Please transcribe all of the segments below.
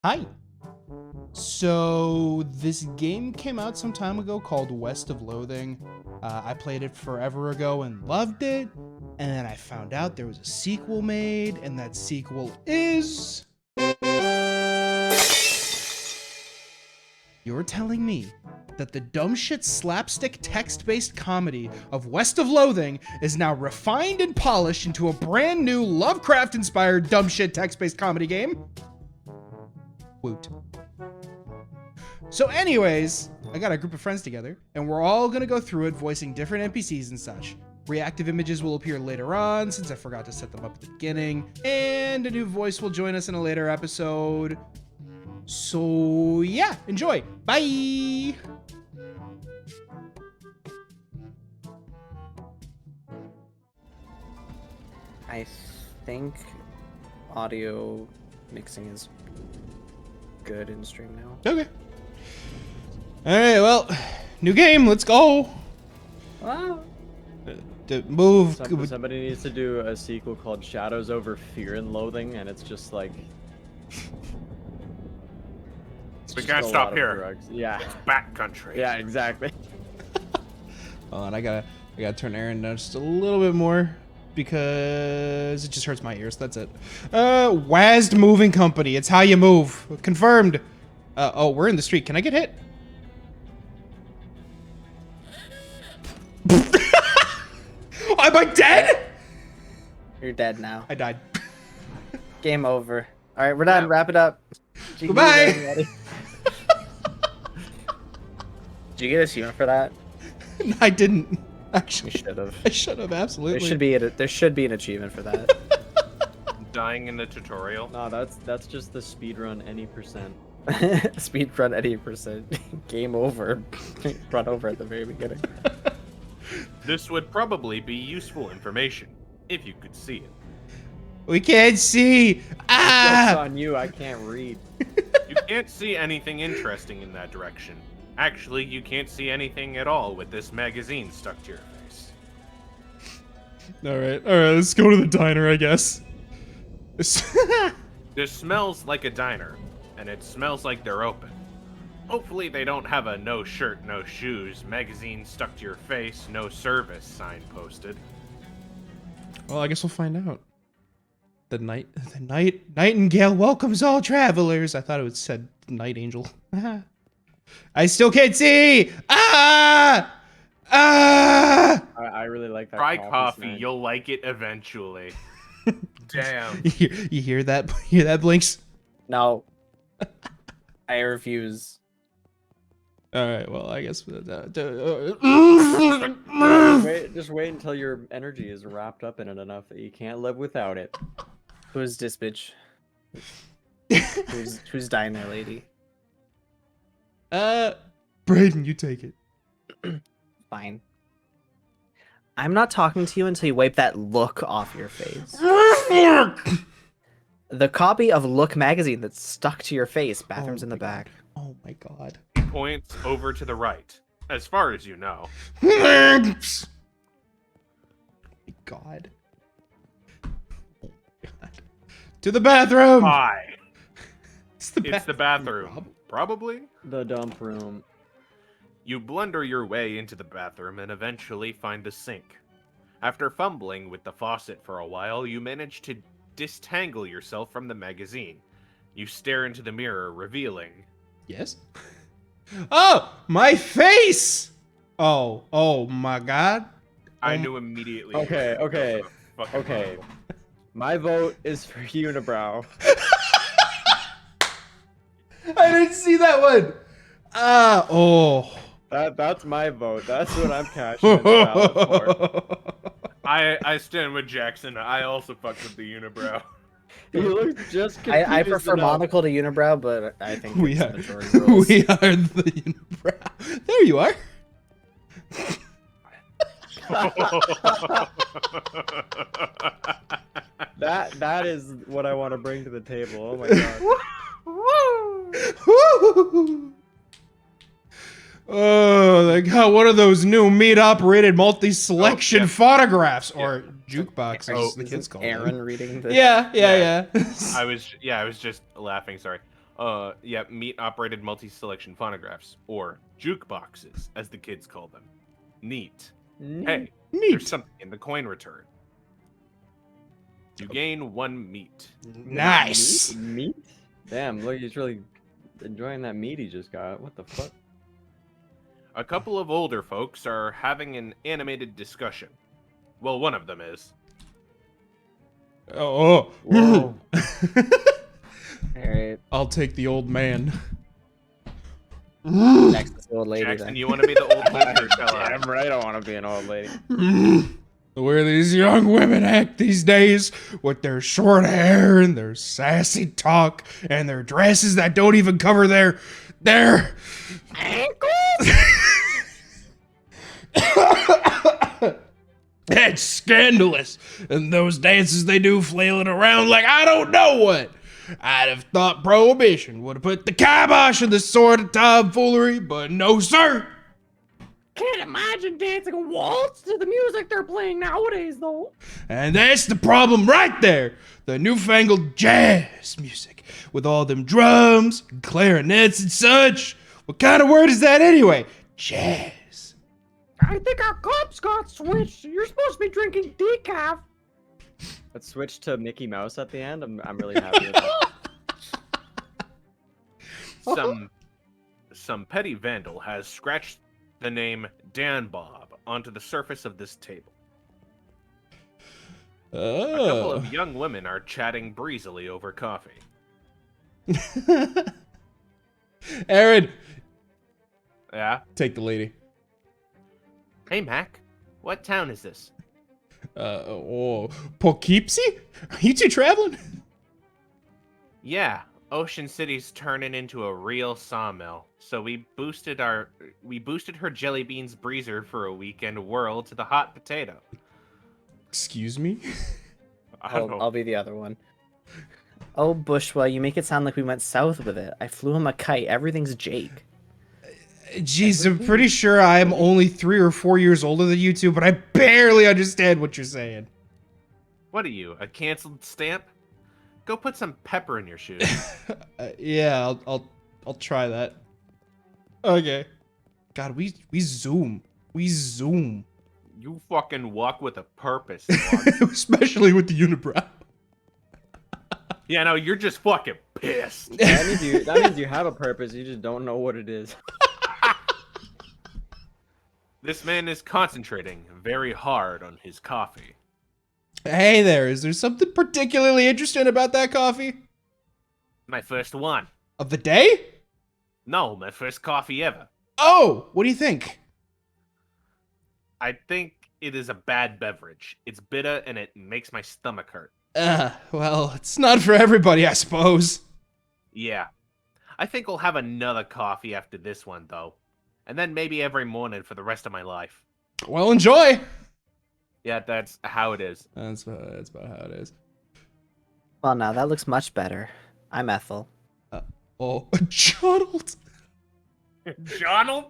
Hi. So this game came out some time ago called West of Loathing. I played it forever ago and loved it. And then I found out there was a sequel made, and that sequel is... You're telling me that the dumb shit slapstick text-based comedy of West of Loathing is now refined and polished into a brand new Lovecraft-inspired dumb shit text-based comedy game? Woot. So anyways, I got a group of friends together, and we're all gonna go through it voicing different NPCs and such. Reactive images will appear later on, since I forgot to set them up at the beginning, and a new voice will join us in a later episode. So yeah, enjoy. Bye! I think audio mixing is good in stream now. Okay. Alright, well, new game, let's go! Wow. Move. Somebody needs to do a sequel called Shadows Over Fear and Loathing, and it's just like... We can't stop here. Drugs. Yeah. It's backcountry. Yeah, exactly. Hold on, I gotta turn Aaron down just a little bit more because it just hurts my ears. That's it. WASD Moving Company. It's how you move. Confirmed. Oh, we're in the street. Can I get hit? Am I dead? You're dead now. I died. Game over. All right, we're done. Wrap it up. Goodbye. Did you get a achievement for that? No, I didn't. Actually, You should have. I should have absolutely. There should be an achievement for that. Dying in the tutorial. No, that's just the speedrun any percent. Speed run at 80%. Game over. Run over at the very beginning. This would probably be useful information if you could see it. We can't see. Joke's Ah! on you, I can't read. You can't see anything interesting in that direction. Actually, you can't see anything at all with this magazine stuck to your face. All right, let's go to the diner, I guess. This smells like a diner, and it smells like they're open. Hopefully they don't have a no shirt, no shoes, magazine stuck to your face, no service sign posted. Well, I guess we'll find out. The nightingale welcomes all travelers. I thought it would said night angel. I still can't see. Ah! Ah! I really like that. Try coffee, snack. you'll like it eventually. Damn. You hear that? Hear that, Blinks? No. I refuse. All right. Well, I guess. Just wait until your energy is wrapped up in it enough that you can't live without it. Who's this bitch? who's dying there, lady? Brayden, you take it. Fine. I'm not talking to you until you wipe that look off your face. The copy of Look magazine that's stuck to your face. Bathroom's in the back. Oh my god. He points over to the right, as far as you know. Oh my god. Oh my god. To the bathroom. Why? It's It's the bathroom. Probably. The dump room. You blunder your way into the bathroom and eventually find the sink. After fumbling with the faucet for a while, you manage to disentangle yourself from the magazine. You stare into the mirror, revealing... Yes? Oh! My face! Oh my god. I knew immediately. Okay, okay, Fucking okay. horrible. My vote is for Unibrow. I didn't see that one! Oh. That's my vote. That's what I'm cashing in the ballot for. I stand with Jackson. I also fucked with the unibrow. He looks just I confused prefer enough. monocle to unibrow, but I think We it's are, the majority rules. we are the unibrow. There you are. That is what I want to bring to the table. Oh my god. Woo! Oh, they got one of those new meat-operated multi-selection Oh, yeah. phonographs, or jukeboxes, Oh, as the kids call Aaron them. reading this. Yeah. I was just laughing. Sorry. Yeah, meat-operated multi-selection phonographs, or jukeboxes, as the kids call them. Neat. Hey, Neat. there's something in the coin return. You gain 1 meat. Nice. Meat? Damn, look, he's really enjoying that meat he just got. What the fuck? A couple of older folks are having an animated discussion. Well, one of them is. Oh. Whoa. Alright. I'll take the old man. Next is the old lady. Jackson, then. you want to be the old man or shall I? Damn right I want to be an old lady. The way these young women act these days, with their short hair and their sassy talk and their dresses that don't even cover their ankles. That's scandalous. And those dances they do flailing around like I don't know what. I'd have thought Prohibition would have put the kibosh on this sort of tomfoolery, but no, sir. Can't imagine dancing a waltz to the music they're playing nowadays, though. And that's the problem right there. The newfangled jazz music with all them drums and clarinets and such. What kind of word is that anyway? Jazz. I think our cups got switched. You're supposed to be drinking decaf. Let's switch to Mickey Mouse at the end. I'm really happy with that. Some petty vandal has scratched the name Dan Bob onto the surface of this table. A couple of young women are chatting breezily over coffee. Aaron, Yeah? take the lady. Hey, Mac. What town is this? Poughkeepsie? Are you two traveling? Yeah, Ocean City's turning into a real sawmill. So we boosted her jelly beans breezer for a weekend whirl to the hot potato. Excuse me? I'll be the other one. Oh, Bushwa, you make it sound like we went south with it. I flew him a kite. Everything's Jake. Jeez, I'm pretty sure I'm only 3 or 4 years older than you two, but I barely understand what you're saying. What are you, a canceled stamp? Go put some pepper in your shoes. Yeah, I'll try that. Okay. God, we zoom. We zoom. You fucking walk with a purpose. Especially with the unibrow. Yeah, no, you're just fucking pissed. That means you have a purpose. You just don't know what it is. This man is concentrating very hard on his coffee. Hey there, is there something particularly interesting about that coffee? My first one. Of the day? No, my first coffee ever. Oh, what do you think? I think it is a bad beverage. It's bitter and it makes my stomach hurt. Well, it's not for everybody, I suppose. Yeah. I think I'll have another coffee after this one, though. And then maybe every morning for the rest of my life. Well, enjoy. Yeah, that's how it is. That's about how it is. Well, now that looks much better. I'm Ethel. Oh, Jonald. Donald?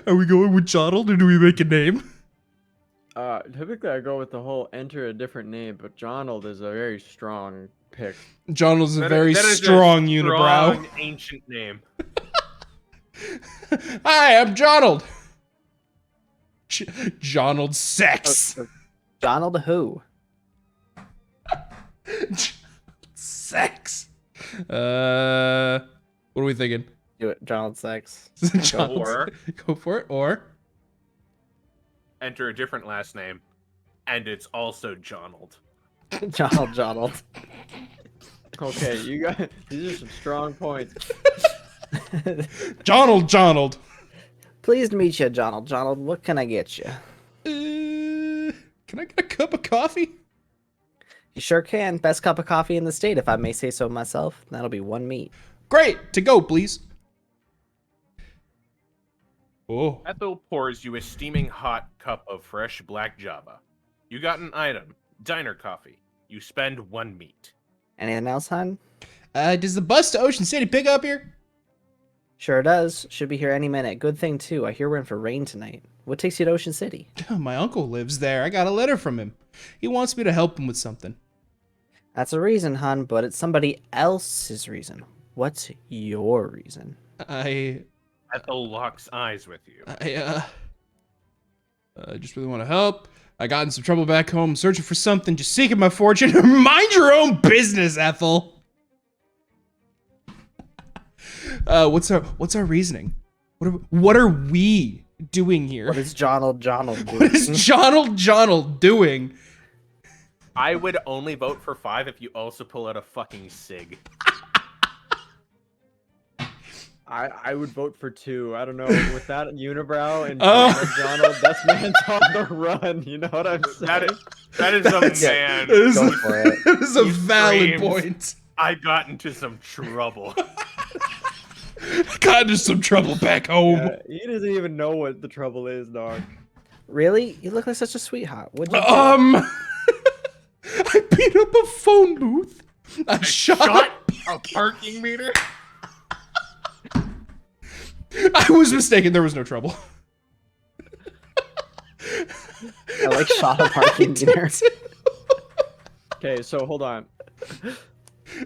Are we going with Jonald or do we make a name? Typically I go with the whole enter a different name, but Jonald is a very strong pick. Jonald's a That very is a strong unibrow. strong, ancient name. Hi, I'm Jonald. Jonald Sex. Donald who? Sex. What are we thinking? Do it, Donald Sex. Or Go for it. Or enter a different last name, and it's also Jonald. Donald. Okay, you guys, these are some strong points. Jonald. Pleased to meet you, Donald. Donald, what can I get you? Can I get a cup of coffee? You sure can. Best cup of coffee in the state, if I may say so myself. That'll be 1 meat. Great. To go, please. Oh. Ethel pours you a steaming hot cup of fresh black java. You got an item, diner coffee. You spend 1 meat. Anything else, hon? Does the bus to Ocean City pick up here? Sure does. Should be here any minute. Good thing, too. I hear we're in for rain tonight. What takes you to Ocean City? My uncle lives there. I got a letter from him. He wants me to help him with something. That's a reason, hon, but it's somebody else's reason. What's your reason? Ethel locks eyes with you. I just really want to help. I got in some trouble back home, searching for something, just seeking my fortune. Mind your own business, Ethel. What's our reasoning? What are we doing here? What is Jonald doing? What is Jonald doing? I would only vote for 5 if you also pull out a fucking cig. I would vote for 2. I don't know. With that unibrow and Donald, that's man's on the run. You know what I'm saying? That is a man. That is a valid screams, point. I got into some trouble. Got into some trouble back home. Yeah, he doesn't even know what the trouble is, dog. Really? You look like such a sweetheart. What'd you do? I beat up a phone booth. I shot a parking meter. I was mistaken. There was no trouble. I like shot a parking meter. Okay, so hold on.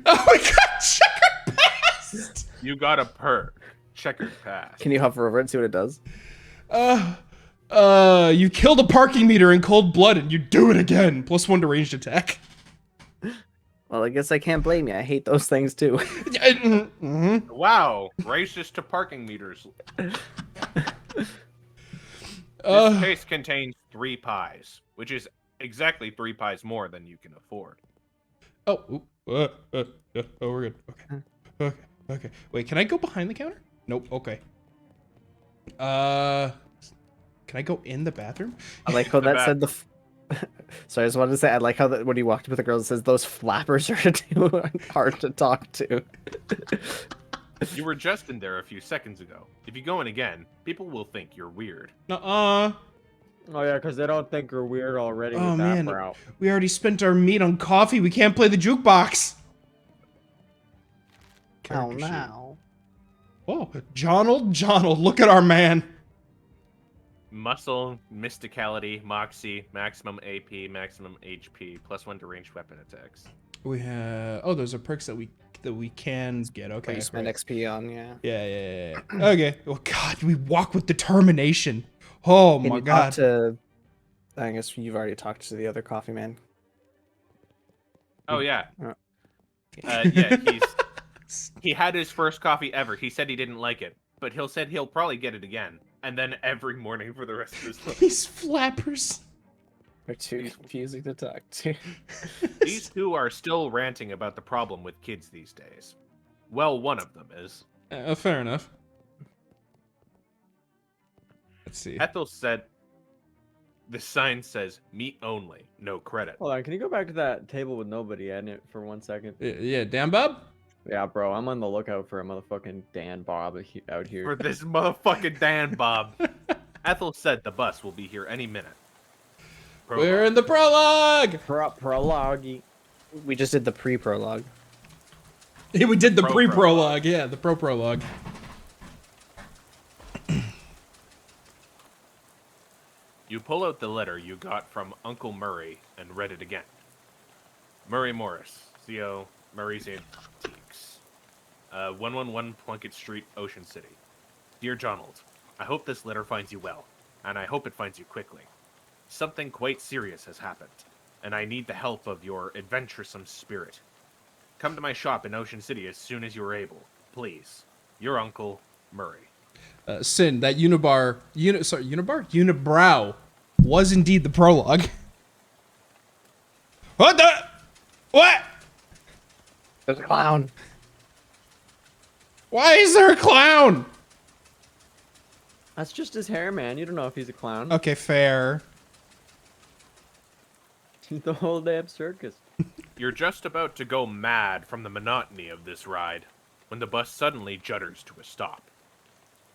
Oh my god, checkered past! You got a checkered pass. Can you hover over it and see what it does? You killed a parking meter in cold blood and you do it again. +1 to ranged attack. Well, I guess I can't blame you. I hate those things too. Wow, racist to parking meters. This case contains 3 pies, which is exactly 3 pies more than you can afford. Oh, we're good. Okay. Wait, can I go behind the counter? Nope. Okay. Can I go in the bathroom? I like how that said the. So I just wanted to say, I like how that when he walked up with the girl, it says those flappers are too hard to talk to. You were just in there a few seconds ago. If you go in again, people will think you're weird. Nuh-uh. Oh yeah, because they don't think you're weird already Oh with that man, route. we already spent our meat on coffee. We can't play the jukebox. Oh no. Oh, Jonald, look at our man. Muscle, mysticality, moxie, maximum AP, maximum HP, +1 to ranged weapon attacks. We have those are perks that we can get. Okay, You spend right. XP on, yeah. Yeah. Okay. Oh god, we walk with determination. Oh Can my you god. talk to? I guess you've already talked to the other coffee man. Oh yeah. Oh. Yeah, he had his first coffee ever. He said he didn't like it, but said he'll probably get it again, and then every morning for the rest of his life. These flappers. They're too confusing to talk to. These 2 are still ranting about the problem with kids these days. Well, one of them is. Fair enough. Let's see. Ethel said, the sign says, meat only, no credit. Hold on, can you go back to that table with nobody in it for 1 second? Yeah, Dan Bob? Yeah, bro, I'm on the lookout for a motherfucking Dan Bob out here. For this motherfucking Dan Bob. Ethel said the bus will be here any minute. We're in the prologue! Prologue. We just did the pre-prologue. Yeah, we did the Pro-prologue. pre-prologue. Yeah, the pro-prologue. You pull out the letter you got from Uncle Murray and read it again. Murray Morris, CO, Murray's Antiques. 111 Plunkett Street, Ocean City. Dear Jonald, I hope this letter finds you well, and I hope it finds you quickly. Something quite serious has happened, and I need the help of your adventuresome spirit. Come to my shop in Ocean City as soon as you are able. Please. Your uncle, Murray. Sin, that unibrow was indeed the prologue. What the? What? There's a clown. Why is there a clown? That's just his hair, man. You don't know if he's a clown. Okay, fair. The whole damn circus. You're just about to go mad from the monotony of this ride, when the bus suddenly judders to a stop.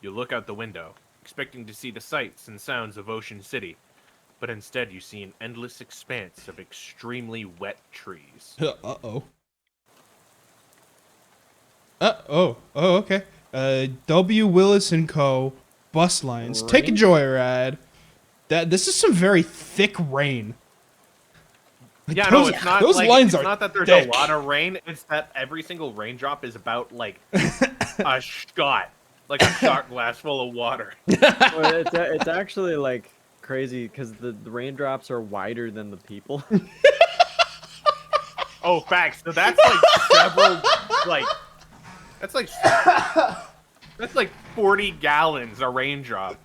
You look out the window, expecting to see the sights and sounds of Ocean City, but instead you see an endless expanse of extremely wet trees. Uh-oh. Oh, okay. W. Willis & Co. Bus lines. Take a joyride. This is some very thick rain. Yeah, no, it's not. Those like, lines it's are not that there's thick. a lot of rain. It's that every single raindrop is about like a shot, like a shot glass full of water. Well, it's actually like crazy because the raindrops are wider than the people. Oh, facts. So that's like several, like that's like 40 gallons a raindrop.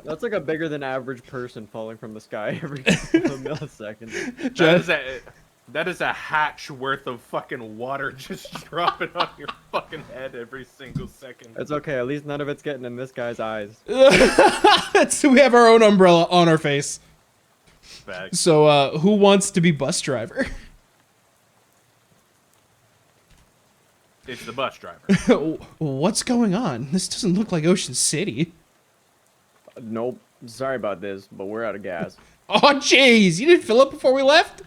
That's like a bigger than average person falling from the sky every couple of milliseconds. That is a hatch worth of fucking water just dropping on your fucking head every single second. It's okay. At least none of it's getting in this guy's eyes. So we have our own umbrella on our face. Facts. So who wants to be bus driver? It's the bus driver. What's going on? This doesn't look like Ocean City. Nope. Sorry about this, but we're out of gas. Oh, jeez. You didn't fill up before we left?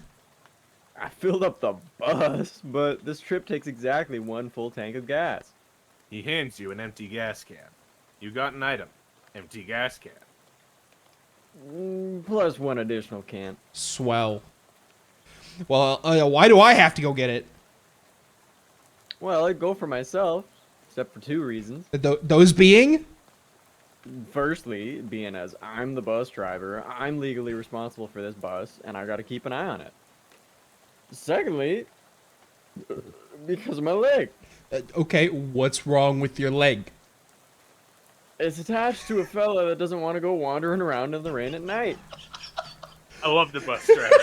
I filled up the bus, but this trip takes exactly 1 full tank of gas. He hands you an empty gas can. You got an item. Empty gas can. Plus 1 additional can. Swell. Well, why do I have to go get it? Well, I'd go for myself, except for 2 reasons. Those being? Firstly, being as I'm the bus driver, I'm legally responsible for this bus, and I gotta keep an eye on it. Secondly, because of my leg. Okay, what's wrong with your leg? It's attached to a fella that doesn't want to go wandering around in the rain at night. I love the bus driver.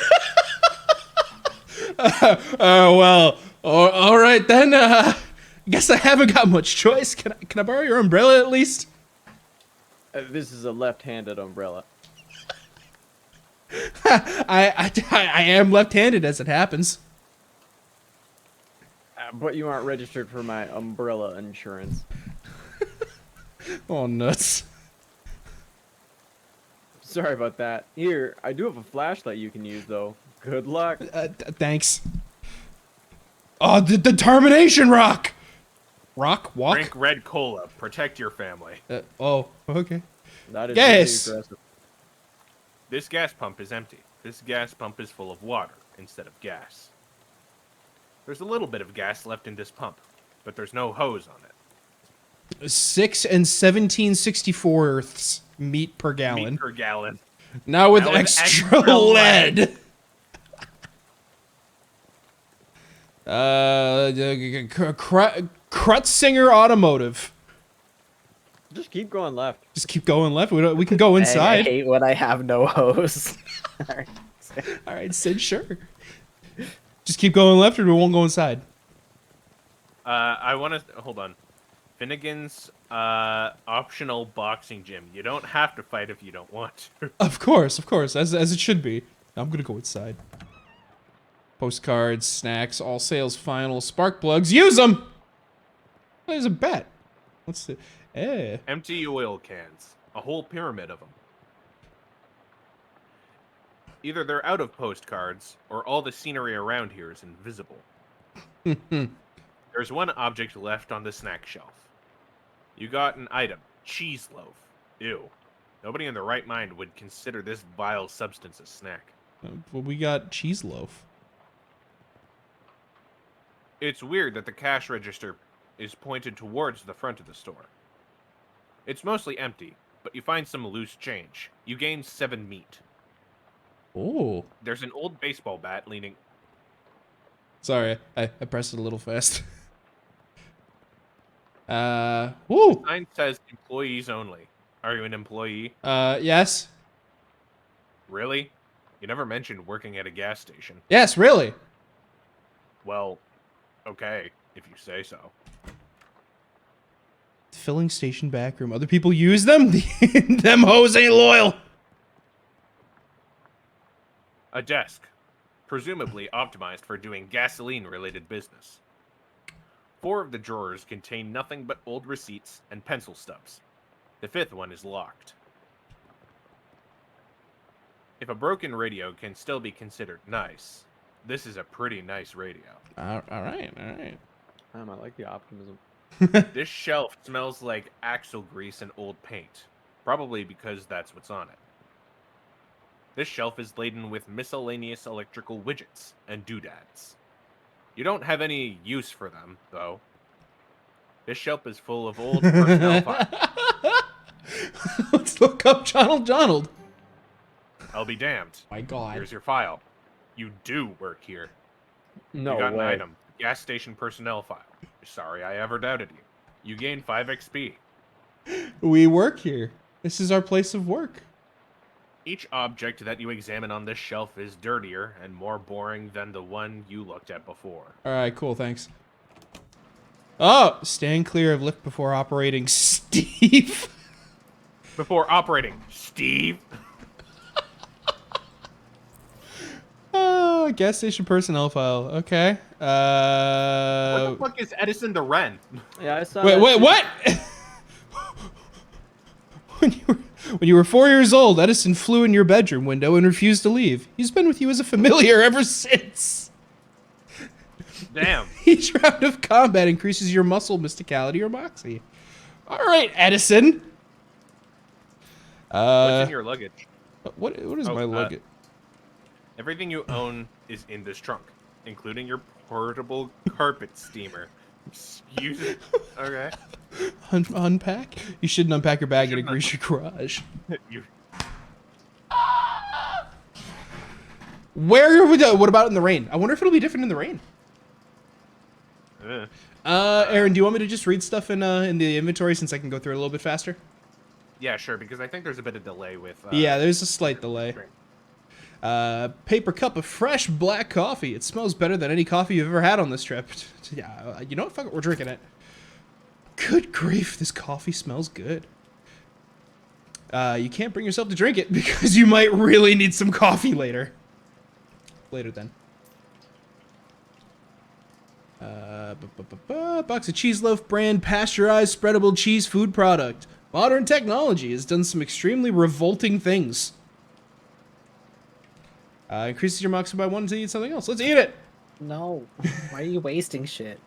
Well, all right then. Guess I haven't got much choice. Can I borrow your umbrella at least? This is a left-handed umbrella. I am left-handed as it happens. But you aren't registered for my umbrella insurance. Oh, nuts. Sorry about that. Here, I do have a flashlight you can use, though. Good luck. Thanks. Oh, the determination rock! Rock? Walk? Drink red cola. Protect your family. Oh, okay. That is Yes! really aggressive. This gas pump is empty. This gas pump is full of water instead of gas. There's a little bit of gas left in this pump, but there's no hose on it. 6 and 17/64 meat per gallon. Meat per gallon. Now with Now with extra extra lead. Krutzinger Automotive. Just keep going left. Just keep going left. We can go I inside. hate when I have no hose. All right, Sid, sure. Just keep going left, or we won't go inside. I want to hold on. Finnegan's optional boxing gym. You don't have to fight if you don't want to. Of course, as it should be. I'm gonna go inside. Postcards, snacks, all sales final, spark plugs. Use them. There's a bet. What's the? Empty oil cans. A whole pyramid of them. Either they're out of postcards, or all the scenery around here is invisible. There's one object left on the snack shelf. You got an item. Cheese loaf. Ew. Nobody in their right mind would consider this vile substance a snack. Well, we got cheese loaf. It's weird that the cash register is pointed towards the front of the store. It's mostly empty, but you find some loose change. You gain 7 meat. Oh. There's an old baseball bat leaning... Sorry, I pressed it a little fast. Woo! Sign says employees only. Are you an employee? Yes. Really? You never mentioned working at a gas station. Yes, really. Well, okay, if you say so. Filling station back room. Other people use them? Them hoes ain't loyal. A desk. Presumably optimized for doing gasoline-related business. 4 of the drawers contain nothing but old receipts and pencil stubs. The 5th one is locked. If a broken radio can still be considered nice, this is a pretty nice radio. All right. I like the optimism. This shelf smells like axle grease and old paint. Probably because that's what's on it. This shelf is laden with miscellaneous electrical widgets and doodads. You don't have any use for them, though. This shelf is full of old personnel files. Let's look up Donald. I'll be damned. My God. Here's your file. You do work here. No You got way. an item. Gas station personnel file. Sorry I ever doubted you. You gain 5 XP. We work here. This is our place of work. Each object that you examine on this shelf is dirtier and more boring than the one you looked at before. All right, cool, thanks. Oh, stand clear of lift before operating, Steve. Before operating, Steve. Gas station personnel file. Okay. What the fuck is Edison the Wren? Yeah, I saw. Wait, that wait, too. what? When you were 4 years old, Edison flew in your bedroom window and refused to leave. He's been with you as a familiar ever since. Damn. Each round of combat increases your muscle mysticality or moxie. All right, Edison. What's in your luggage? What is my luggage? Everything you own is in this trunk, including your portable carpet steamer. Use it. Okay. Unpack? You shouldn't unpack your bag in a greasy garage. You, Where are we? What about in the rain? I wonder if it'll be different in the rain. Aaron, do you want me to just read stuff in the inventory since I can go through it a little bit faster? yeah, sure, because I think there's a bit of delay with... Yeah, there's a slight delay. Paper cup of fresh black coffee. It smells better than any coffee you've ever had on this trip. Yeah, you know what? Fuck it, we're drinking it. Good grief, this coffee smells good. You can't bring yourself to drink it because you might really need some coffee later. Later then. Box of cheese loaf brand pasteurized spreadable cheese food product. Modern technology has done some extremely revolting things. Increases your moxie by 1 to eat something else. Let's eat it! No. Why are you wasting shit?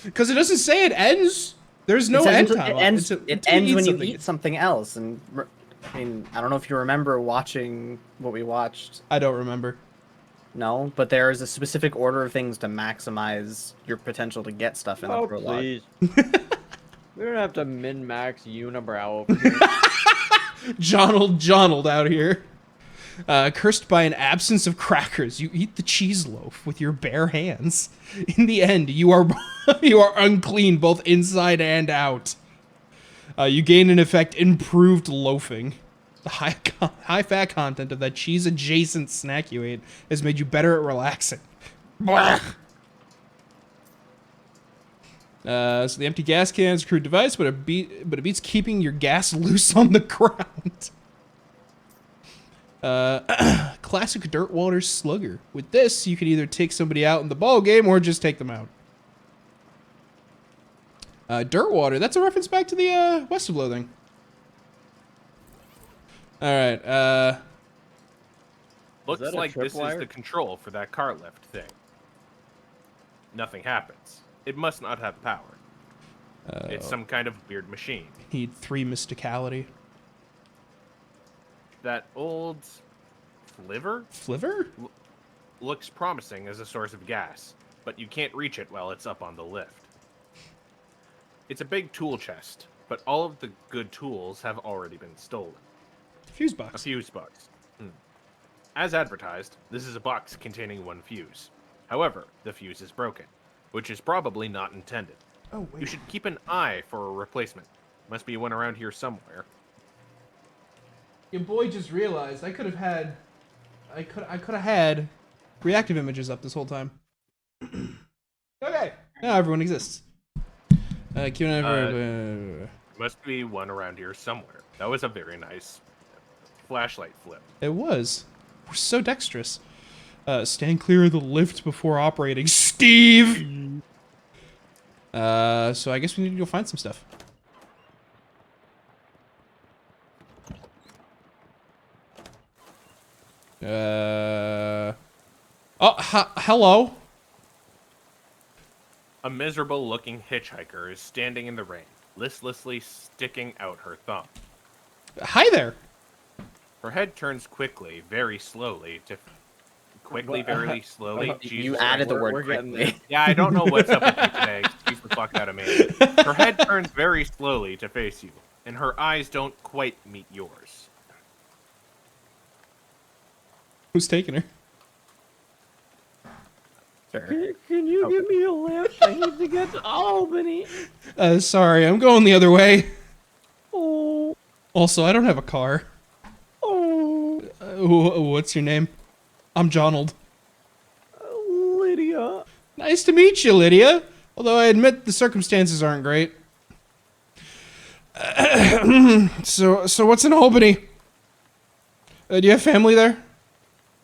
Because it doesn't say it ends. There's no end time. It ends when you eat something else. And I mean, I don't know if you remember watching what we watched. I don't remember. No, but there is a specific order of things to maximize your potential to get stuff in the prologue. Please. We don't have to min-max unibrow over here. Jonald out here. Cursed by an absence of crackers, you eat the cheese loaf with your bare hands. In the end, you are unclean both inside and out. You gain, in effect, improved loafing. The high fat content of that cheese adjacent snack you ate has made you better at relaxing. So the empty gas can is a crude device, but it beats keeping your gas loose on the ground. Classic Dirtwater Slugger. With this, you can either take somebody out in the ball game or just take them out. Dirtwater. That's a reference back to the West of Loathing. All right. Looks like this is the control for that car lift thing. Nothing happens. It must not have power. It's some kind of weird machine. Need 3 mysticality. That old flivver Flivver? looks promising as a source of gas, but you can't reach it while it's up on the lift. It's a big tool chest, but all of the good tools have already been stolen. Fuse A box. fuse box. As advertised, this is a box containing 1 fuse. However, the fuse is broken, which is probably not intended. Oh, wait. You should keep an eye for a replacement. Must be one around here somewhere. Your boy just realized I could have had reactive images up this whole time. Okay. Now everyone exists. Keep an eye for Must be one around here somewhere. That was a very nice flashlight flip. It was. We're so dexterous. Stand clear of the lift before operating, Steve. So I guess we need to go find some stuff. Hello. A miserable-looking hitchhiker is standing in the rain, listlessly sticking out her thumb. Hi there. Her head turns quickly, very slowly to very slowly. You added the word we're getting there. quickly. Yeah, I don't know what's up with you today. Excuse the fuck out of me. Her head turns very slowly to face you, and her eyes don't quite meet yours. Who's taking her? Sure. Can you give me a lift? I need to get to Albany. Sorry, I'm going the other way. Oh, Also, I don't have a car. oh, What's your name? I'm Jonald. Lydia. Nice to meet you, Lydia. Although I admit the circumstances aren't great. So what's in Albany? Do you have family there?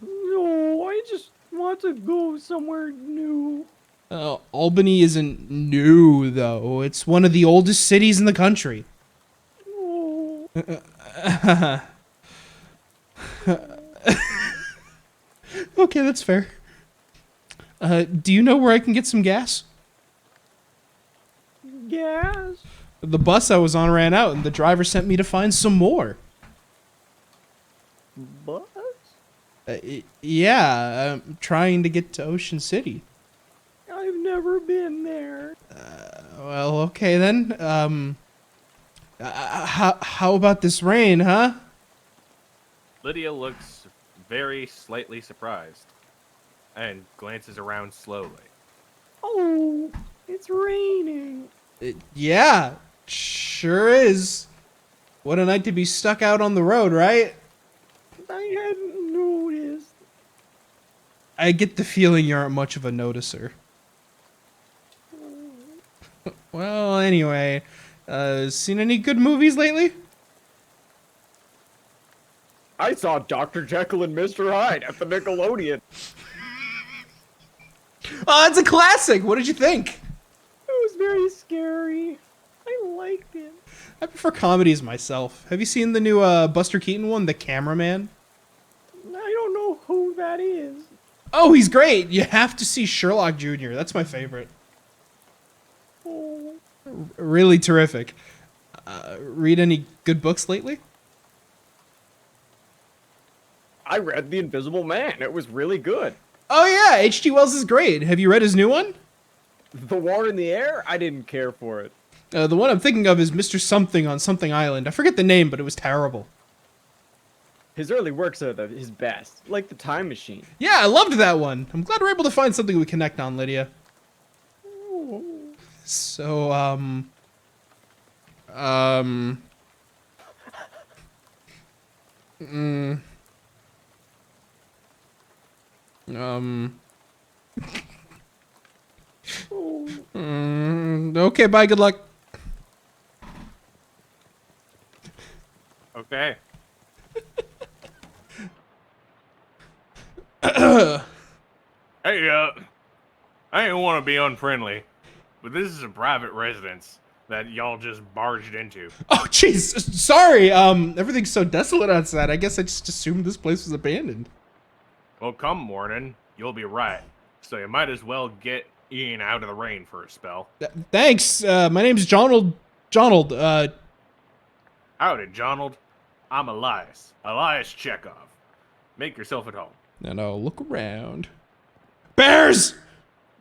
No, I just want to go somewhere new. Albany isn't new, though. It's one of the oldest cities in the country. Oh, Okay, that's fair. Do you know where I can get some gas? gas. The bus I was on ran out, and the driver sent me to find some more. Bus? Yeah, I'm trying to get to Ocean City. I've never been there. Well, okay then. How about this rain, huh? Lydia looks very slightly surprised and glances around slowly. Oh, it's raining. Yeah, sure is. What a night to be stuck out on the road, right? I hadn't noticed. I get the feeling you aren't much of a noticer. Well, anyway, seen any good movies lately? I saw Dr. Jekyll and Mr. Hyde at the Nickelodeon. Oh, it's a classic. What did you think? It was very scary. I liked it. I prefer comedies myself. Have you seen the new Buster Keaton one, The Cameraman? I don't know who that is. Oh, he's great. You have to see Sherlock Jr. That's my favorite. Oh, Really terrific. Read any good books lately? I read The Invisible Man. It was really good. Oh yeah, H.G. Wells is great. Have you read his new one? The War in the Air? I didn't care for it. The one I'm thinking of is Mr. Something on Something Island. I forget the name, but it was terrible. His early works are his best, like The Time Machine. Yeah, I loved that one. I'm glad we're able to find something we connect on, Lydia. Oh. So, okay, bye, good luck. Okay. Hey, I didn't want to be unfriendly, but this is a private residence that y'all just barged into. Oh, jeez, sorry, everything's so desolate outside, I guess I just assumed this place was abandoned. Well, come morning, you'll be right. So you might as well get Ian out of the rain for a spell. Thanks, my name's Jonald, Howdy, Jonald. I'm Elias. Elias Chekhov. Make yourself at home. no, look around. Bears!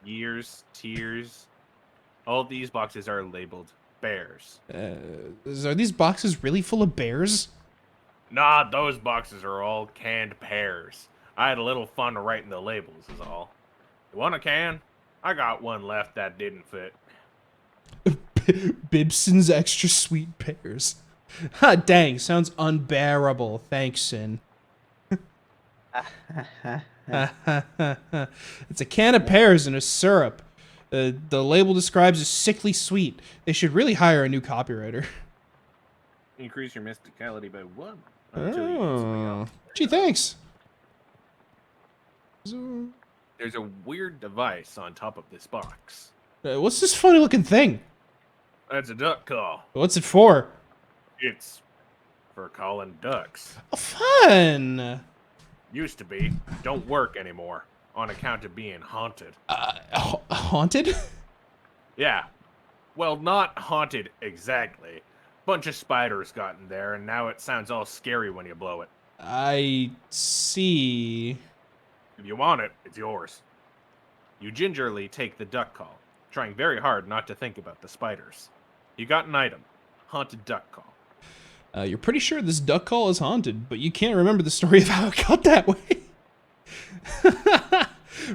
Years, tears. All these boxes are labeled bears. Are these boxes really full of bears? Nah, those boxes are all canned pears. I had a little fun writing the labels is all. You want a can? I got one left that didn't fit. Bibson's extra sweet pears. Ha, dang, sounds unbearable. Thanks, Sin. It's a can of pears and a syrup. The label describes as sickly sweet. They should really hire a new copywriter. Increase your mysticality by 1 until you get something else. Gee, thanks. There's a weird device on top of this box. What's this funny looking thing? That's a duck call. What's it for? It's for calling ducks. Oh, fun. Used to be. Don't work anymore. On account of being haunted. Haunted? Yeah. Well, not haunted exactly. Bunch of spiders got in there, and now it sounds all scary when you blow it. I see. If you want it, it's yours. You gingerly take the duck call, trying very hard not to think about the spiders. You got an item. Haunted duck call. You're pretty sure this duck call is haunted, but you can't remember the story of how it got that way.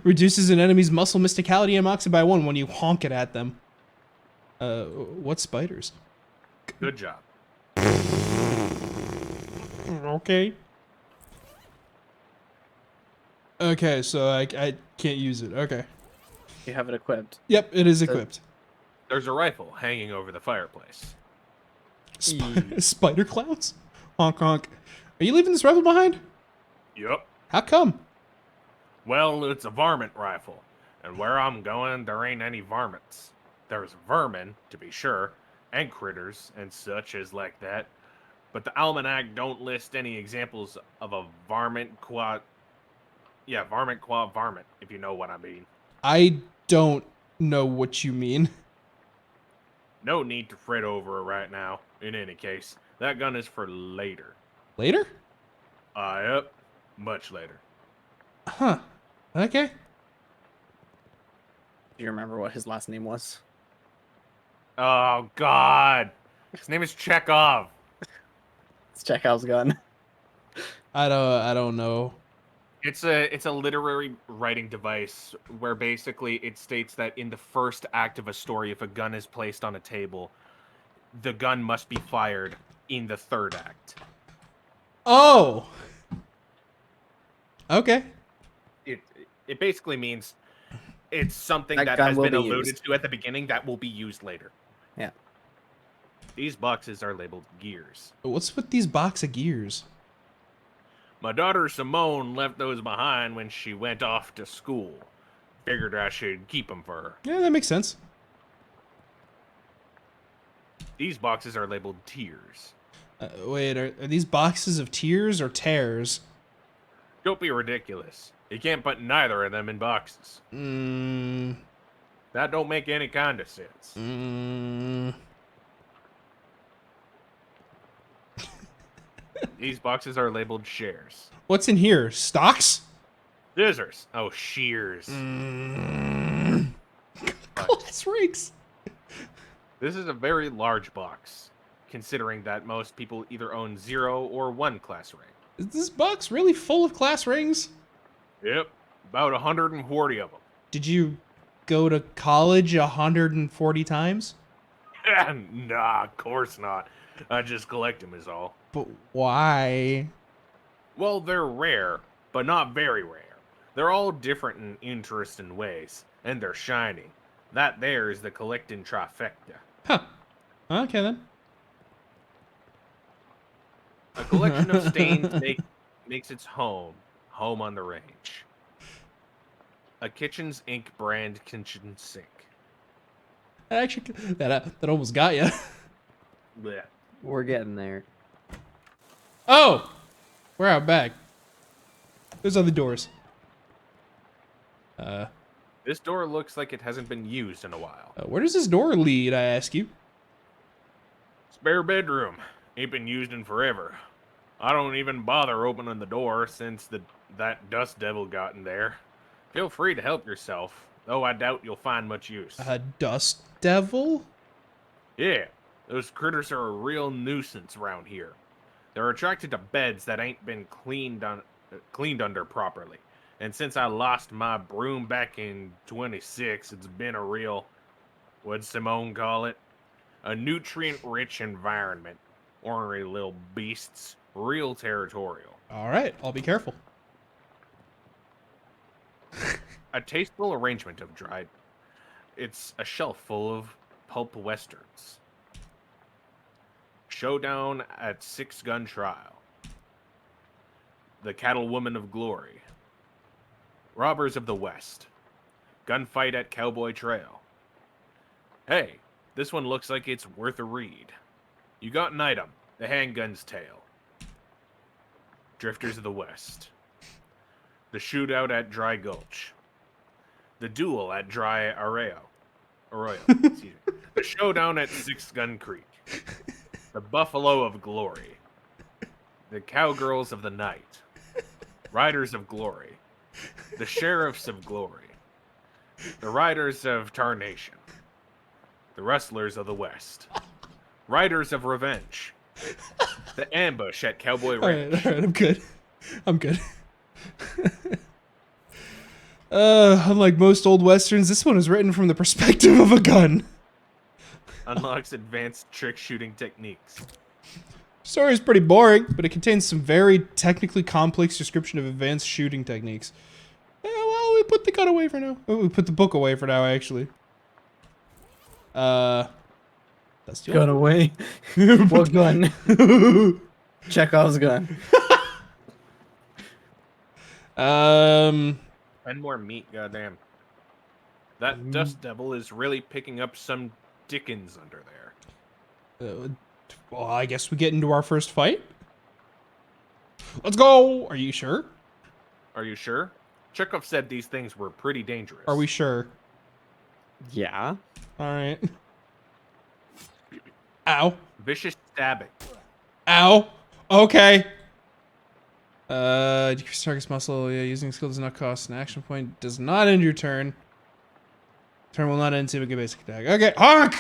Reduces an enemy's muscle mysticality and mocks it by 1 when you honk it at them. What spiders? Good job. Okay. Okay, so I can't use it. Okay. You have it equipped. Yep, it is equipped. There's a rifle hanging over the fireplace. Spider clouds? Honk honk. Are you leaving this rifle behind? Yup. How come? Well, it's a varmint rifle, and where I'm going, there ain't any varmints. There's vermin, to be sure, and critters and such as like that, but the almanac don't list any examples of a varmint qua varmint, if you know what I mean. I don't know what you mean. No need to fret over it right now. In any case, that gun is for later. Later? Yep, much later. Huh. Okay. Do you remember what his last name was? Oh, God. His name is Chekhov. It's Chekhov's gun. I don't know. It's a literary writing device where basically it states that in the first act of a story, if a gun is placed on a table, the gun must be fired in the third act. Oh. Okay. It basically means it's something That that gun has will been be alluded used. to at the beginning that will be used later. Yeah. These boxes are labeled gears. What's with these box of gears? My daughter Simone left those behind when she went off to school. Figured I should keep them for her. Yeah, that makes sense. These boxes are labeled tears. Wait, are these boxes of tears or tears? Don't be ridiculous. You can't put neither of them in boxes. That don't make any kind of sense. These boxes are labeled shares. What's in here? Stocks? Scissors. Oh, shears. Class ranks. This is a very large box, considering that most people either own 0 or 1 class rank. Is this box really full of class rings? Yep, about 140 of them. Did you go to college 140 times? Nah, of course not. I just collect them is all. But why? Well, they're rare, but not very rare. They're all different in interesting ways, and they're shiny. That there is the collecting trifecta. Huh. Okay then. A collection of stains makes its home on the range. A Kitchen's Ink brand kitchen sink. That actually, that almost got you. Blech. We're getting there. Oh, we're out back. There's other doors. This door looks like it hasn't been used in a while. Where does this door lead, I ask you? Spare bedroom. Ain't been used in forever. I don't even bother opening the door since that dust devil got in there. Feel free to help yourself, though I doubt you'll find much use. A dust devil? Yeah, those critters are a real nuisance around here. They're attracted to beds that ain't been cleaned under properly. And since I lost my broom back in 26, it's been a real, what'd Simone call it? A nutrient-rich environment. Ornery little beasts. Real territorial. All right, I'll be careful. A tasteful arrangement of dried. It's a shelf full of pulp westerns. Showdown at 6 Gun Trial. The Cattlewoman of Glory. Robbers of the West. Gunfight at Cowboy Trail. Hey, this one looks like it's worth a read. You got an item, the handgun's tale. Drifters of the West. The shootout at Dry Gulch. The duel at Dry Arroyo. Excuse me. The showdown at 6 Gun Creek. The Buffalo of Glory. the cowgirls of the night, riders of glory, the sheriffs of glory, the riders of tarnation, the rustlers of the west, riders of revenge, the ambush at Cowboy Ranch. All right, I'm good. I'm good. Unlike most old westerns, this one is written from the perspective of a gun. Unlocks advanced trick shooting techniques. Story is pretty boring, but it contains some very technically complex description of advanced shooting techniques. Yeah, well, we put the gun away for now. Oh, we put the book away for now, actually. That's the Gun away. What gun? Chekhov's gun. 10 more meat, goddamn. That dust devil is really picking up some Dickens under there. Well, I guess we get into our first fight. Let's go! Are you sure? Are you sure? Chekhov said these things were pretty dangerous. Are we sure? Yeah. Alright. Ow. Vicious stabbing. Ow. Okay. Decrease target's muscle. Yeah, using skill does not cost an action point. Does not end your turn. Turn will not end until we get basic attack. Okay. Honk!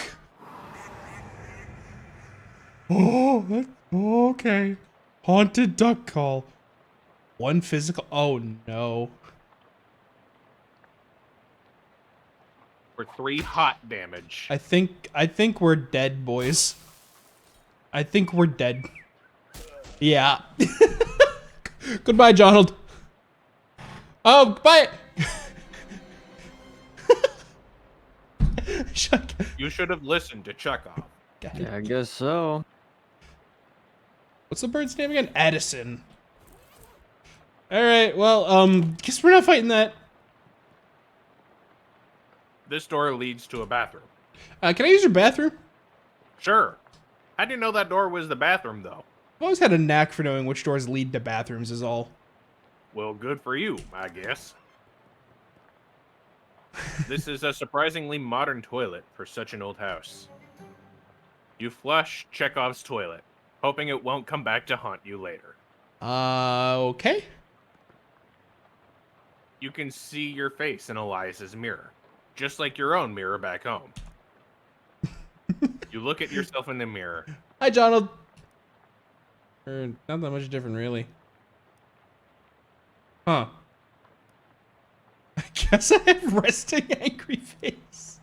Oh, okay. Haunted duck call. One physical. Oh no. For 3 hot damage. I think we're dead, boys. I think we're dead. Yeah. Goodbye, Donald. Oh, goodbye. You should have listened to Chekhov. Yeah, I guess so. What's the bird's name again? Addison. All right. Well, guess we're not fighting that. This door leads to a bathroom. Can I use your bathroom? Sure. How do you know that door was the bathroom, though? I've always had a knack for knowing which doors lead to bathrooms is all. Well, good for you, I guess. This is a surprisingly modern toilet for such an old house. You flush Chekhov's toilet, hoping it won't come back to haunt you later. Okay. You can see your face in Elias's mirror, just like your own mirror back home. You look at yourself in the mirror. Hi, Donald. Not that much different, really. Huh. I guess I have resting angry face.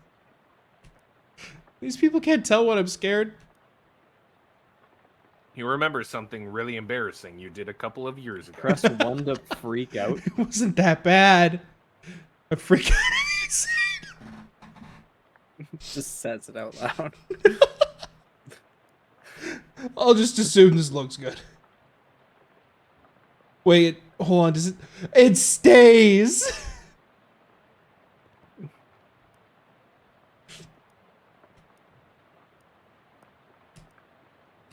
These people can't tell when I'm scared. You remember something really embarrassing you did a couple of years ago. Press 1 to freak out. It wasn't that bad. I freak out. Just says it out loud. I'll just assume this looks good. Wait, hold on. Does it? It stays.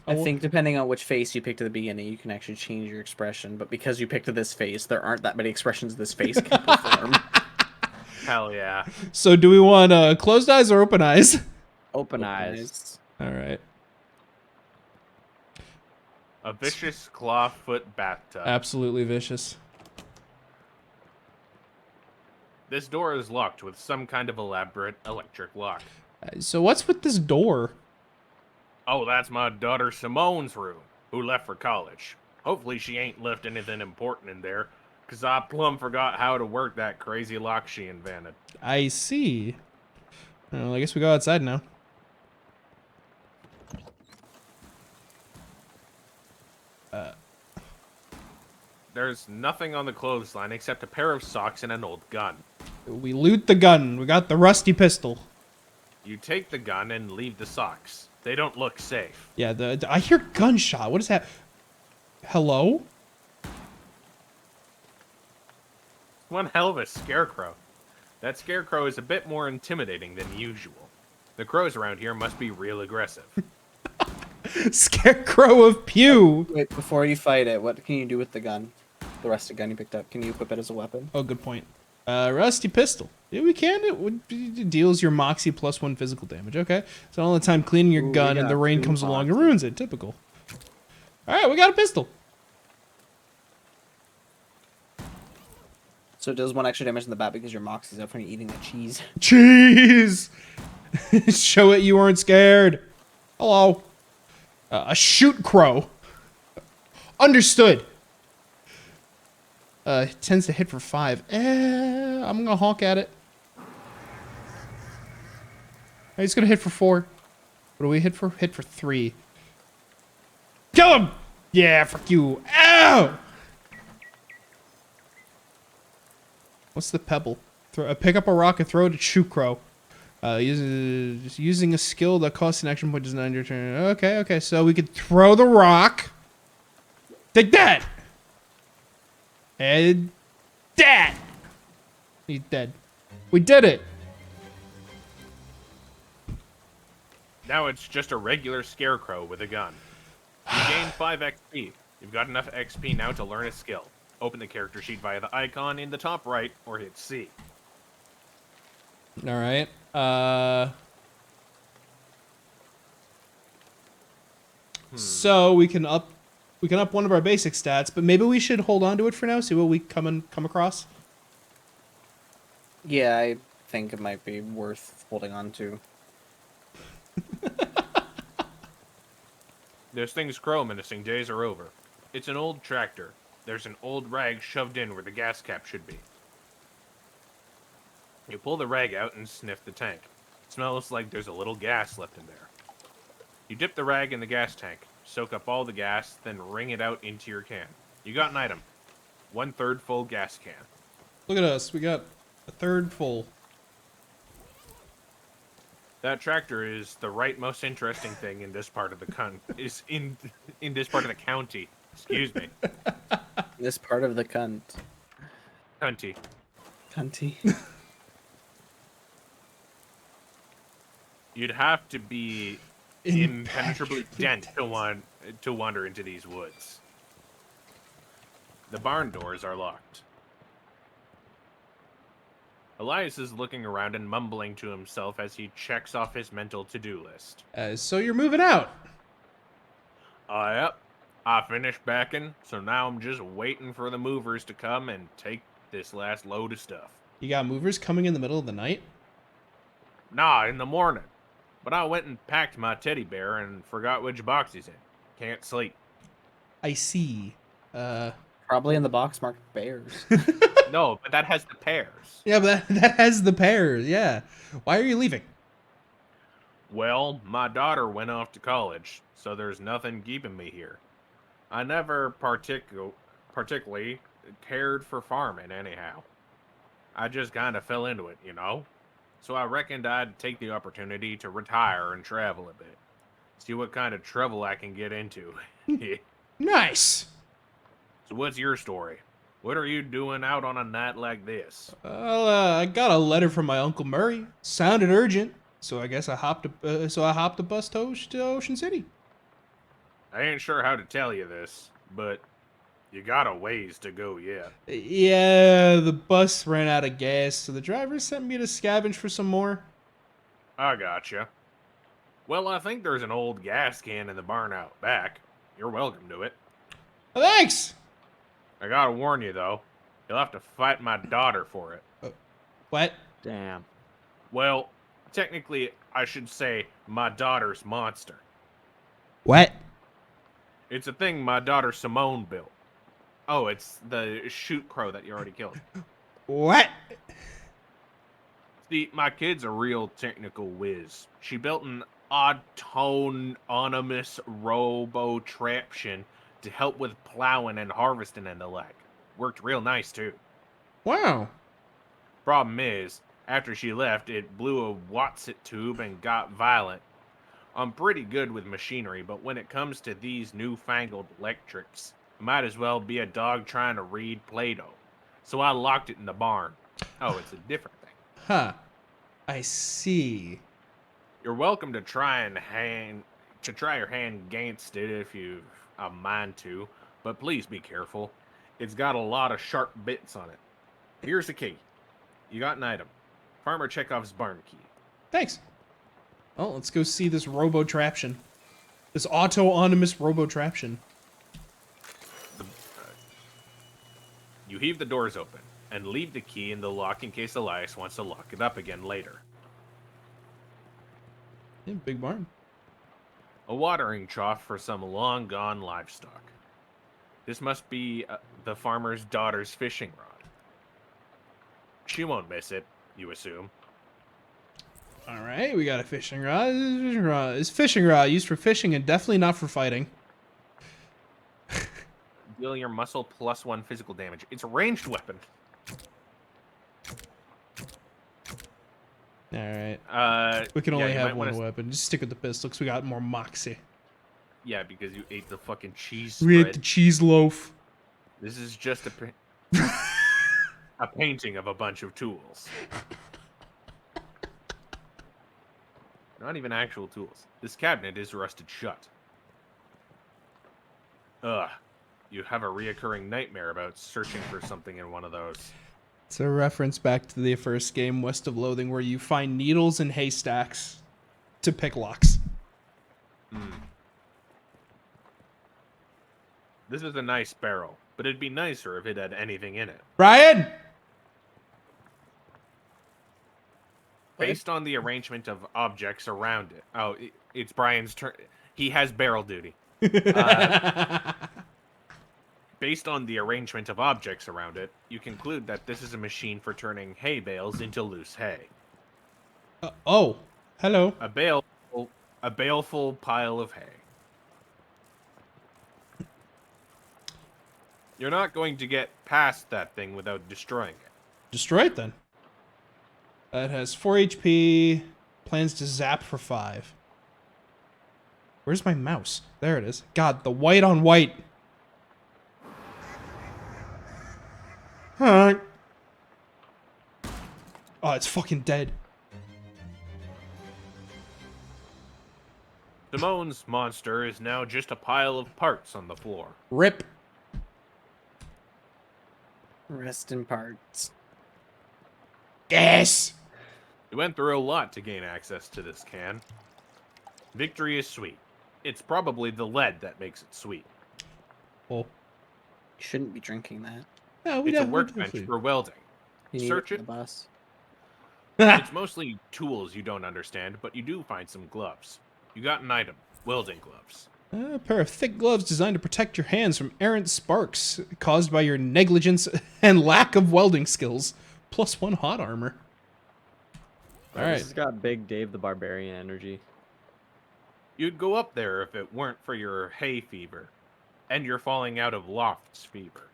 I think depending on which face you picked at the beginning, you can actually change your expression. But because you picked this face, there aren't that many expressions this face can perform. Hell yeah. So do we want closed eyes or open eyes? Open eyes. All right. A vicious clawfoot bathtub. Absolutely vicious. This door is locked with some kind of elaborate electric lock. So what's with this door? Oh, that's my daughter Simone's room, who left for college. Hopefully she ain't left anything important in there, because I plumb forgot how to work that crazy lock she invented. I see. Well, I guess we go outside now. There's nothing on the clothesline except a pair of socks and an old gun. We loot the gun. We got the rusty pistol. You take the gun and leave the socks. They don't look safe. Yeah, I hear gunshot. What is that? Hello? One hell of a scarecrow. That scarecrow is a bit more intimidating than usual. The crows around here must be real aggressive. Scarecrow of Pew. Wait, before you fight it, what can you do with the gun? The rusty gun you picked up. Can you equip it as a weapon? Oh, good point. Rusty pistol. Yeah, we can. It deals your moxie +1 physical damage. Okay. So all the time cleaning your gun and the rain comes along and ruins it. Typical. All right, we got a pistol. So it does 1 extra damage in the bat because your mox is out from eating the cheese. Cheese! Show it you weren't scared. Hello. A shoot crow. Understood. It tends to hit for 5. I'm gonna honk at it. He's gonna hit for 4. What do we hit for? Hit for 3. Kill him! Yeah, fuck you. Ow! What's the pebble? Pick up a rock and throw it at shoot crow. Using a skill that costs an action point does not end your turn. Okay, so we could throw the rock. Take that! And that! He's dead. We did it! Now it's just a regular scarecrow with a gun. You gain 5 XP. You've got enough XP now to learn a skill. Open the character sheet via the icon in the top right, or hit C. Alright. So we can up one of our basic stats, but maybe we should hold on to it for now, see what we come across. Yeah, I think it might be worth holding on to. This thing's crow menacing days are over. It's an old tractor. There's an old rag shoved in where the gas cap should be. You pull the rag out and sniff the tank. It smells like there's a little gas left in there. You dip the rag in the gas tank, soak up all the gas, then wring it out into your can. You got an item. 1/3 full gas can. Look at us, we got a 1/3 full. That tractor is the right most interesting thing in this part of the in this part of the county. Excuse me. This part of the cunt. Cunty. Cunty. You'd have to be impenetrably dense to wander into these woods. The barn doors are locked. Elias is looking around and mumbling to himself as he checks off his mental to-do list. So you're moving out. Yep. I finished backing, so now I'm just waiting for the movers to come and take this last load of stuff. You got movers coming in the middle of the night? Nah, in the morning. But I went and packed my teddy bear and forgot which box he's in. Can't sleep. I see. Probably in the box marked bears. No, but that has the pears. Yeah, but that has the pears, yeah. Why are you leaving? Well, my daughter went off to college, so there's nothing keeping me here. I never particularly cared for farming anyhow. I just kind of fell into it, you know? So I reckoned I'd take the opportunity to retire and travel a bit. See what kind of trouble I can get into. Nice! So what's your story? What are you doing out on a night like this? Well, I got a letter from my Uncle Murray. Sounded urgent, so I guess I hopped a bus to Ocean City. I ain't sure how to tell you this, but you got a ways to go yet. Yeah, the bus ran out of gas, so the driver sent me to scavenge for some more. I gotcha. Well, I think there's an old gas can in the barn out back. You're welcome to it. Thanks! I gotta warn you, though. You'll have to fight my daughter for it. What? Damn. Well, technically, I should say my daughter's monster. What? It's a thing my daughter Simone built. Oh, it's the shoot crow that you already killed. What? See, my kid's a real technical whiz. She built an autonomous robo-traption to help with plowing and harvesting and the like. Worked real nice, too. Wow. Problem is, after she left, it blew a Watsit tube and got violent. I'm pretty good with machinery, but when it comes to these newfangled electrics, it might as well be a dog trying to read Play-Doh. So I locked it in the barn. Oh, it's a different thing. Huh. I see. You're welcome to try your hand against it if you've a mind to, but please be careful. It's got a lot of sharp bits on it. Here's the key. You got an item. Farmer Chekhov's barn key. Thanks. Well, let's go see this robo-traption. This autonomous robo-traption. You heave the doors open. and leave the key in the lock in case Elias wants to lock it up again later. Yeah, big barn. A watering trough for some long-gone livestock. This must be the farmer's daughter's fishing rod. She won't miss it, you assume. All right, we got a fishing rod. It's fishing rod used for fishing and definitely not for fighting. Deal your muscle +1 physical damage. It's a ranged weapon. All right. We can only you have might one wanna weapon. Just stick with the pistol because we got more moxie. Yeah, because you ate the fucking cheese We spread. ate the cheese loaf. This is just a painting of a bunch of tools. Not even actual tools. This cabinet is rusted shut. Ugh. You have a reoccurring nightmare about searching for something in one of those. It's a reference back to the first game, West of Loathing, where you find needles in haystacks to pick locks. This is a nice barrel, but it'd be nicer if it had anything in it. Brian! Based on the arrangement of objects around it. Oh, it's Brian's turn. He has barrel duty. Based on the arrangement of objects around it, you conclude that this is a machine for turning hay bales into loose hay. Oh, hello. A baleful pile of hay. You're not going to get past that thing without destroying it. Destroy it then. It has 4 HP, plans to zap for 5. Where's my mouse? There it is. God, the white on white. Huh. Oh, it's fucking dead. Simone's monster is now just a pile of parts on the floor. Rip. Rest in parts. Yes. You went through a lot to gain access to this can. Victory is sweet. It's probably the lead that makes it sweet. Oh. You shouldn't be drinking that. Yeah, we It's a definitely- workbench for welding. You need Search it it. for the bus. It's mostly tools you don't understand, but you do find some gloves. You got an item. Welding gloves. A pair of thick gloves designed to protect your hands from errant sparks caused by your negligence and lack of welding skills. +1 hot armor. All right. This has got big Dave the Barbarian energy. You'd go up there if it weren't for your hay fever. And your falling out of lofts fever.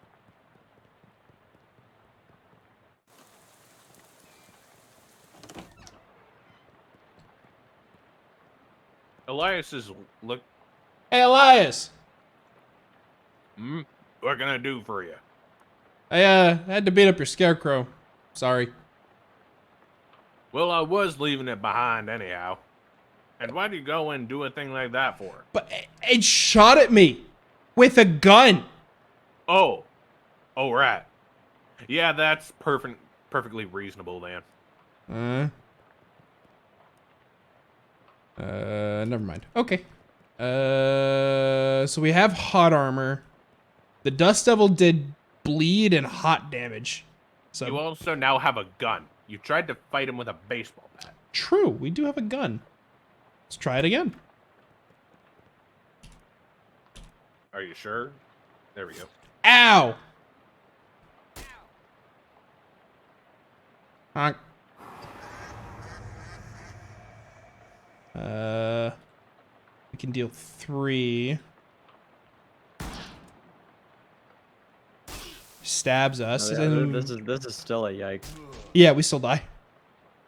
Elias is look. Hey, Elias. What can I do for you? I had to beat up your scarecrow. Sorry. Well, I was leaving it behind anyhow. And why'd you go and do a thing like that for? But it shot at me with a gun. Oh, right. Yeah, that's perfectly reasonable, then. Never mind. Okay. So we have hot armor. The Dust Devil did bleed and hot damage. So You also now have a gun. You tried to fight him with a baseball bat. true, we do have a gun. Let's try it again. Are you sure? There we go. Ow! Honk. We can deal 3. Stabs us. Oh, yeah, and- this is still a yikes. yeah, we still die.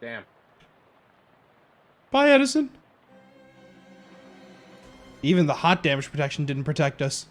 Damn. Bye, Edison. Even the hot damage protection didn't protect us.